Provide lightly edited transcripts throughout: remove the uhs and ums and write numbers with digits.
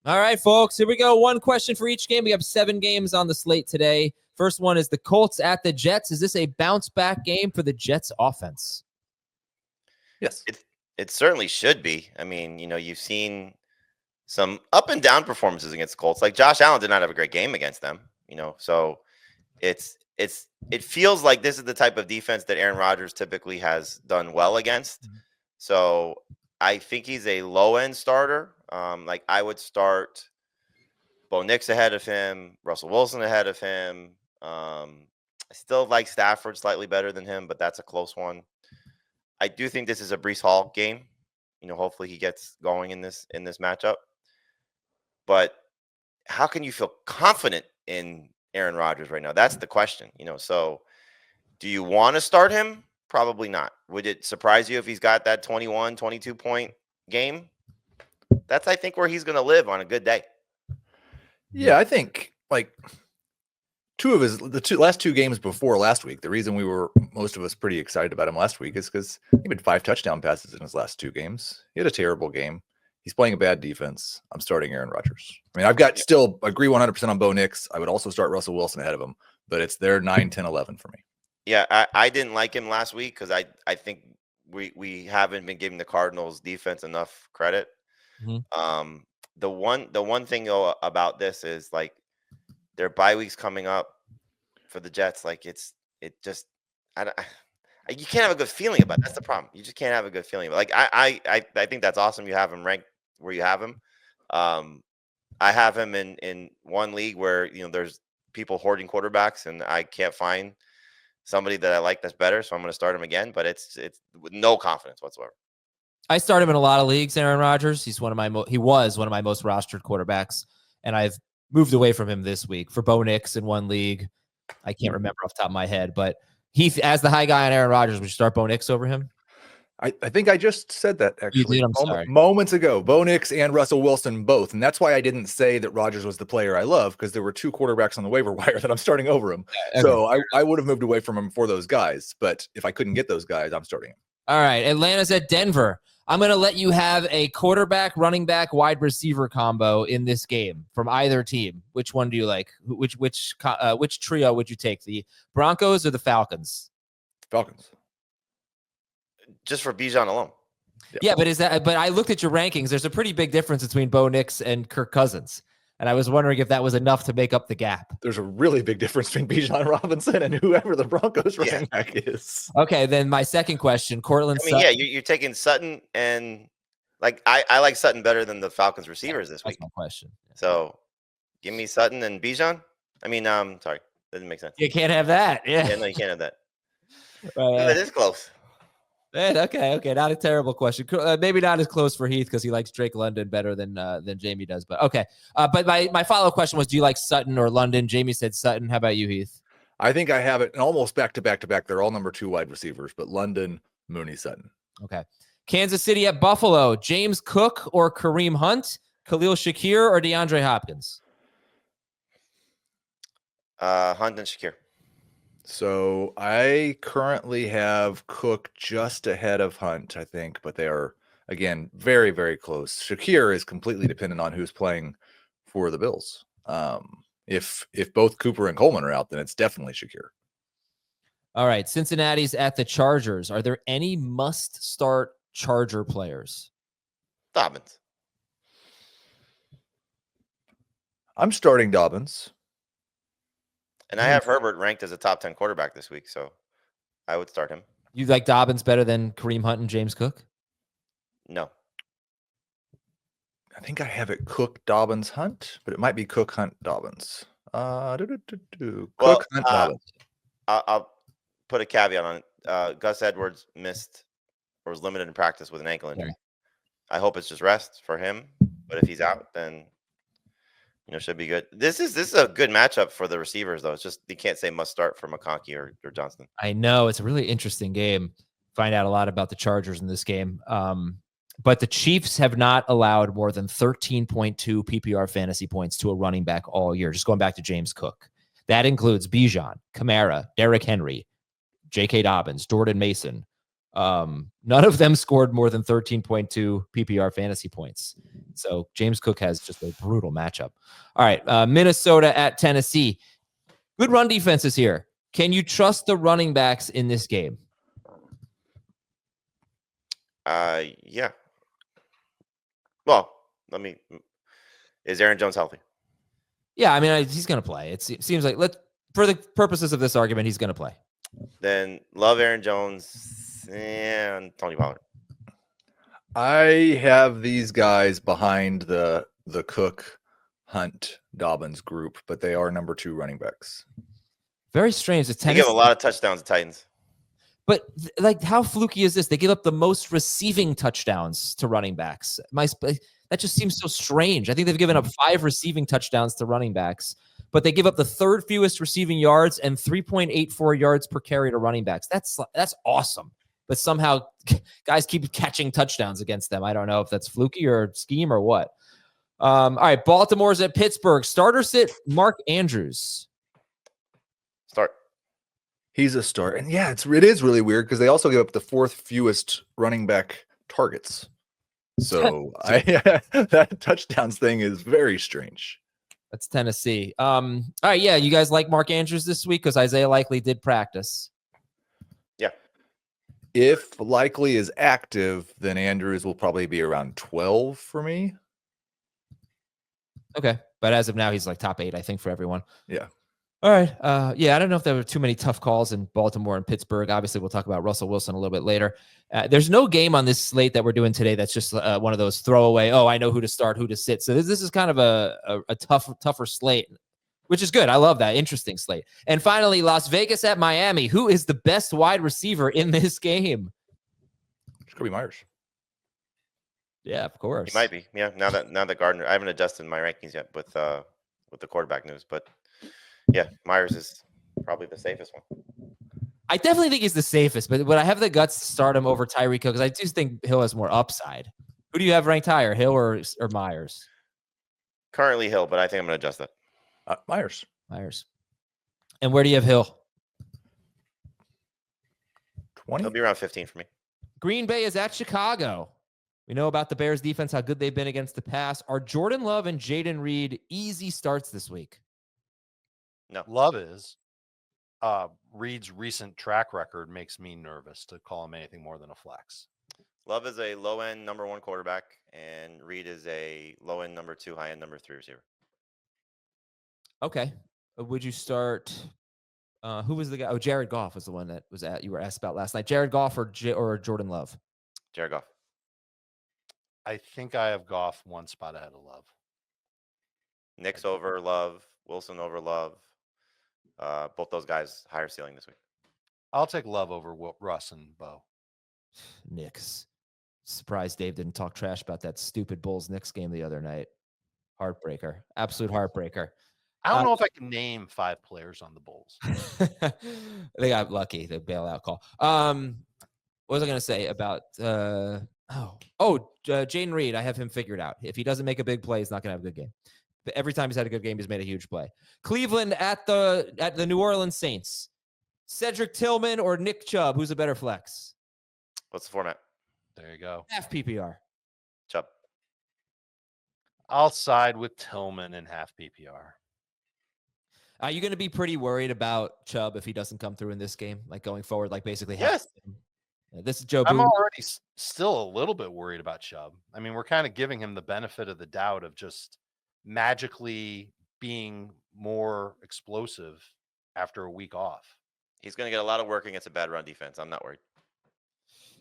All right, folks, here we go. One question for each game. We have 7 games on the slate today. First one is the Colts at the Jets. Is this a bounce-back game for the Jets offense? Yes. It certainly should be. I mean, you've seen some up and down performances against the Colts. Like Josh Allen did not have a great game against them, so it feels like this is the type of defense that Aaron Rodgers typically has done well against. So I think he's a low-end starter. Like I would start Bo Nix ahead of him, Russell Wilson ahead of him. I still like Stafford slightly better than him, but that's a close one. I do think this is a Breece Hall game. Hopefully he gets going in this matchup. But how can you feel confident in Aaron Rodgers right now? That's the question. So do you want to start him? Probably not. Would it surprise you if he's got that 21, 22-point game? That's, I think, where he's going to live on a good day. Yeah, I think like the last two games before last week, the reason most of us pretty excited about him last week is because he had 5 touchdown passes in his last 2 games. He had a terrible game. He's playing a bad defense. I'm starting Aaron Rodgers. I mean, I've got still agree 100% on Bo Nix. I would also start Russell Wilson ahead of him, but it's their 9, 10, 11 for me. Yeah, I didn't like him last week because I think we haven't been giving the Cardinals defense enough credit. Mm-hmm. The one thing though about this is like their bye weeks coming up for the Jets. Like you can't have a good feeling about it. That's the problem. You just can't have a good feeling. Like I think that's awesome. You have him ranked where you have him. I have him in one league where there's people hoarding quarterbacks, and I can't find somebody that I like that's better. So I'm going to start him again, but it's with no confidence whatsoever. I start him in a lot of leagues, Aaron Rodgers. He was one of my most rostered quarterbacks, and I've moved away from him this week for Bo Nix in one league. I can't remember off the top of my head, but Heath, as the high guy on Aaron Rodgers, would you start Bo Nix over him? I think I just said that actually you did, I'm sorry. Moments ago. Bo Nix and Russell Wilson both, and that's why I didn't say that Rodgers was the player I love, because there were 2 quarterbacks on the waiver wire that I'm starting over him. Okay. So I would have moved away from him for those guys, but if I couldn't get those guys, I'm starting him. All right, Atlanta's at Denver. I'm going to let you have a quarterback, running back, wide receiver combo in this game from either team. Which one do you like? Which trio would you take? The Broncos or the Falcons? Falcons. Just for Bijan alone. Yeah, but I looked at your rankings. There's a pretty big difference between Bo Nix and Kirk Cousins. And I was wondering if that was enough to make up the gap. There's a really big difference between Bijan Robinson and whoever the Broncos running back is. Okay, then my second question, Cortland Sutton. Yeah, you're taking Sutton, and like I like Sutton better than the Falcons receivers this week. That's my question. So give me Sutton and Bijan. I mean, sorry, that didn't make sense. You can't have that. Yeah, no, you can't have that. That is close. Okay, not a terrible question. Maybe not as close for Heath because he likes Drake London better than Jamey does. But okay. But my follow-up question was, do you like Sutton or London? Jamey said Sutton. How about you, Heath? I think I have it almost back to back to back. They're all number 2 wide receivers, but London, Mooney, Sutton. Okay. Kansas City at Buffalo. James Cook or Kareem Hunt? Khalil Shakir or DeAndre Hopkins? Hunt and Shakir. So I currently have Cook just ahead of Hunt, I think, but they are, again, very, very close. Shakir is completely dependent on who's playing for the Bills. If both Cooper and Coleman are out, then it's definitely Shakir. All right, Cincinnati's at the Chargers. Are there any must-start Charger players? Dobbins. I'm starting Dobbins. And I have Herbert ranked as a top 10 quarterback this week, so I would start him. You like Dobbins better than Kareem Hunt and James Cook? No. I think I have it Cook, Dobbins, Hunt, but it might be Cook, Hunt, Dobbins. Cook, Hunt, Dobbins. I'll put a caveat on it. Gus Edwards missed or was limited in practice with an ankle injury. Yeah. I hope it's just rest for him, but if he's out, then should be good. This is a good matchup for the receivers, though. It's just you can't say must start for McConkey or Johnston. I know it's a really interesting game. Find out a lot about the Chargers in this game. But the Chiefs have not allowed more than 13.2 PPR fantasy points to a running back all year. Just going back to James Cook. That includes Bijan, Kamara, Derrick Henry, J.K. Dobbins, Jordan Mason, None of them scored more than 13.2 PPR fantasy points. So James Cook has just a brutal matchup. All right, Minnesota at Tennessee. Good run defenses here. Can you trust the running backs in this game? Yeah. Well, is Aaron Jones healthy? Yeah, I mean, he's going to play. It seems like, for the purposes of this argument, he's going to play. Then love Aaron Jones and Tony Pollard. I have these guys behind the Cook, Hunt, Dobbins group, but they are number 2 running backs. Very strange. They give a lot of touchdowns to Titans. But like, how fluky is this? They give up the most receiving touchdowns to running backs. That just seems so strange. I think they've given up 5 receiving touchdowns to running backs, but they give up the 3rd fewest receiving yards and 3.84 yards per carry to running backs. That's awesome. But somehow guys keep catching touchdowns against them. I don't know if that's fluky or scheme or what. All right, Baltimore's at Pittsburgh. Starter sit Mark Andrews. Start. He's a start. And yeah, it is really weird because they also give up the 4th fewest running back targets. So that touchdowns thing is very strange. That's Tennessee. All right, yeah, you guys like Mark Andrews this week because Isaiah Likely did practice. Yeah. If Likely is active, then Andrews will probably be around 12 for me. Okay, but as of now, he's like top 8, I think, for everyone. Yeah. All right. Yeah, I don't know if there were too many tough calls in Baltimore and Pittsburgh. Obviously, we'll talk about Russell Wilson a little bit later. There's no game on this slate that we're doing today that's just one of those throwaway, I know who to start, who to sit. So this is kind of a tougher slate, which is good. I love that. Interesting slate. And finally, Las Vegas at Miami. Who is the best wide receiver in this game? It's Kirby Myers. Yeah, of course. He might be. Yeah, now that Gardner, I haven't adjusted my rankings yet with the quarterback news, but yeah, Myers is probably the safest one. I definitely think he's the safest, but I have the guts to start him over Tyreek Hill because I do think Hill has more upside. Who do you have ranked higher, Hill or Myers? Currently Hill, but I think I'm going to adjust that. Myers. And where do you have Hill? 20. He'll be around 15 for me. Green Bay is at Chicago. We know about the Bears defense, how good they've been against the pass. Are Jordan Love and Jaden Reed easy starts this week? No. Love is. Reed's recent track record makes me nervous to call him anything more than a flex. Love is a low-end number 1 quarterback, and Reed is a low-end number 2, high-end number 3 receiver. Okay. Would you start? Who was the guy? Oh, Jared Goff was the one that you were asked about last night. Jared Goff or Jordan Love? Jared Goff. I think I have Goff one spot ahead of Love. Knicks over Love. Wilson over Love. Both those guys higher ceiling this week. I'll take Love over Russ and Bo. Knicks. Surprised Dave didn't talk trash about that stupid Bulls-Knicks game the other night. Heartbreaker. Absolute heartbreaker. I don't know if I can name 5 players on the Bulls. They got lucky, the bailout call. What was I going to say about Jaden Reed? I have him figured out. If he doesn't make a big play, he's not going to have a good game. But every time he's had a good game, he's made a huge play. Cleveland at the New Orleans Saints. Cedric Tillman or Nick Chubb? Who's a better flex? What's the format? There you go. Half PPR. Chubb. I'll side with Tillman in half PPR. Are you going to be pretty worried about Chubb if he doesn't come through in this game, like going forward, like basically? Yes. This is Joe. I'm already still a little bit worried about Chubb. I mean, we're kind of giving him the benefit of the doubt of just magically being more explosive after a week off. He's going to get a lot of work against a bad run defense. I'm not worried.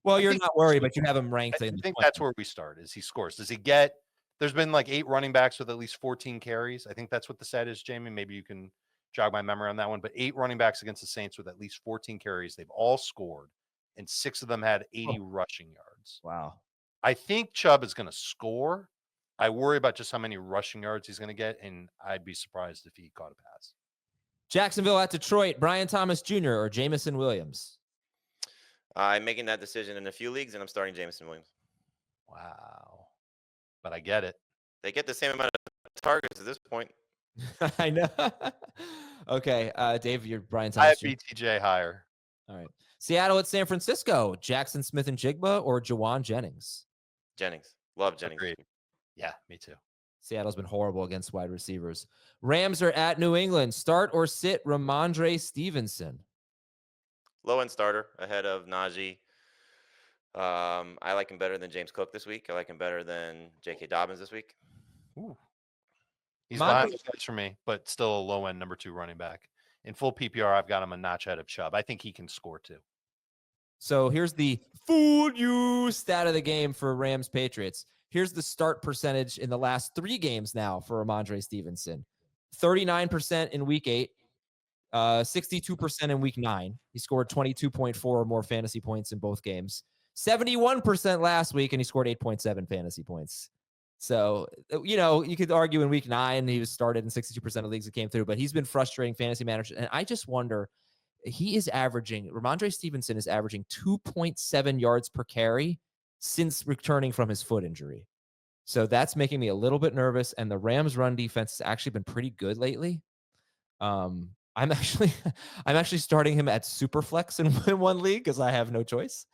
Well, you're not worried, but you have him ranked. I think that's where we start, is he scores. Does he get – there's been like 8 running backs with at least 14 carries. I think that's what the set is, Jamie. Maybe you can jog my memory on that one. But 8 running backs against the Saints with at least 14 carries. They've all scored, and 6 of them had 80 rushing yards. Wow. I think Chubb is going to score. I worry about just how many rushing yards he's going to get, and I'd be surprised if he caught a pass. Jacksonville at Detroit, Brian Thomas Jr. or Jamison Williams? I'm making that decision in a few leagues, and I'm starting Jamison Williams. Wow. But I get it. They get the same amount of targets at this point. I know. Okay, Dave, you're Brian Thomas. I have BTJ higher. All right. Seattle at San Francisco. Jackson Smith and Jigba or Jawan Jennings? Jennings. Love Jennings. Agreed. Yeah, me too. Seattle's been horrible against wide receivers. Rams are at New England. Start or sit Ramondre Stevenson? Low end starter ahead of Najee. I like him better than James Cook this week. I like him better than J.K. Dobbins this week. Ooh. He's Mon- behind the guys for me, but still a low end number 2 running back. In full PPR, I've got him a notch ahead of Chubb. I think he can score too. So here's the fool you stat of the game for Rams Patriots. Here's the start percentage in the last 3 games now for Ramondre Stevenson. 39% in week 8, 62% in week 9. He scored 22.4 or more fantasy points in both games. 71% last week, and he scored 8.7 fantasy points. So, you could argue in week 9, he was started in 62% of leagues that came through, but he's been frustrating fantasy managers. And I just wonder, Ramondre Stevenson is averaging 2.7 yards per carry since returning from his foot injury. So that's making me a little bit nervous. And the Rams run defense has actually been pretty good lately. I'm actually starting him at Superflex in one league because I have no choice.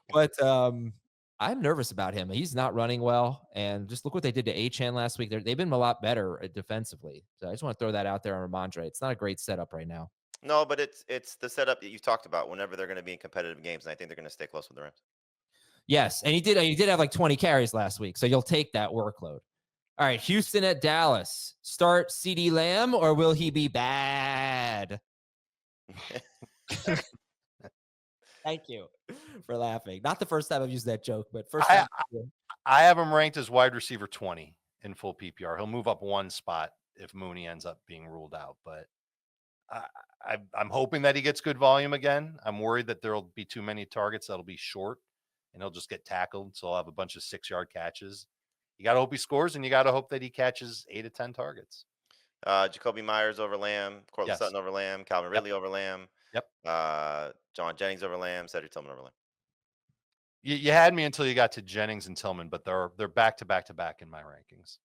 But I'm nervous about him. He's not running well. And just look what they did to Achane last week. They've been a lot better defensively. So I just want to throw that out there on Ramondre. It's not a great setup right now. No, but it's the setup that you've talked about whenever they're going to be in competitive games, and I think they're going to stay close with the Rams. Yes, and he did have like 20 carries last week, so you'll take that workload. All right, Houston at Dallas. Start CeeDee Lamb, or will he be bad? Thank you for laughing. Not the first time I've used that joke, but first time. I have him ranked as wide receiver 20 in full PPR. He'll move up 1 spot if Mooney ends up being ruled out, but I'm hoping that he gets good volume again. I'm worried that there'll be too many targets that'll be short, and he'll just get tackled. So I'll have a bunch of 6-yard catches. You got to hope he scores, and you got to hope that he catches 8 to 10 targets. Jacoby Myers over Lamb, Cortland Sutton over Lamb, Calvin Ridley over Lamb. Yep. John Jennings over Lamb, Cedric Tillman over Lamb. You had me until you got to Jennings and Tillman, but they're back to back to back in my rankings.